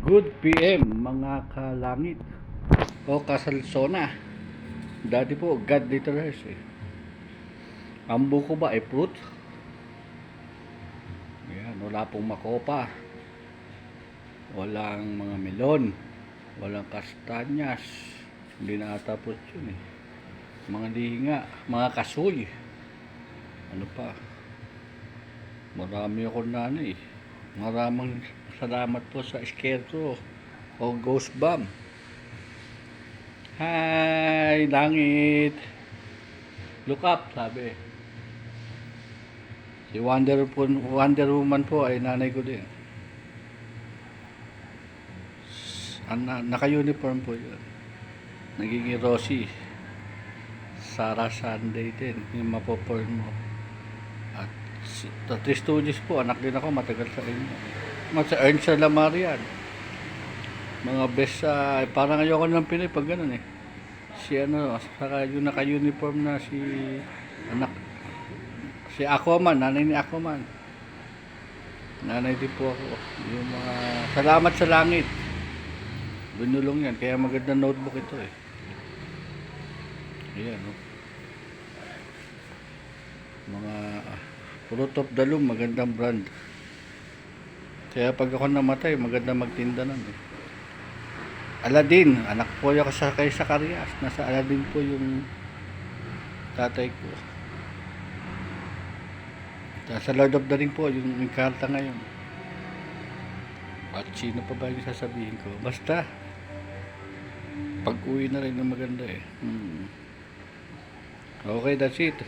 Good PM mga kalangit o kasalsona. Dati po God literals eh. Ang buko ba ay fruit? Ayan, wala pong makopa. Walang mga melon. Walang kastanyas. Hindi na ata fruit yun eh. Mga linga, mga kasoy. Ano pa? Marami ako na ano eh. Maraming salamat po sa Scarecrow o Ghost Bomb. Hi, langit. Look up, sabi. Si Wonder Woman po ay nanay ko din. Naka-uniform po yun. Nagiging Rosie. Sarah Sunday din. Yung mapoporn mo. At Three Stooges po, anak din ako, matagal sa inyo. Sa Ernst Lamarian. Mga best parang ayoko ng Pinoy pag ganun eh. Si ano, saka yung naka-uniform na si anak, si Aquaman, nanay ni Aquaman. Nanay din po ako. Yung mga salamat sa langit. Binulong yan, kaya maganda notebook ito eh. Ayan oh. Mga Fruit of the Loom, magandang brand. Kaya pag ako namatay, maganda magtinda nun eh. Aladdin, anak po ako sa kay Zacarias. Nasa Aladdin po yung tatay ko. Sa Lord of the Ring po, yung karta ngayon. At sino pa ba yung sasabihin ko? Basta, pag-uwi na rin ng maganda eh. Okay, that's it.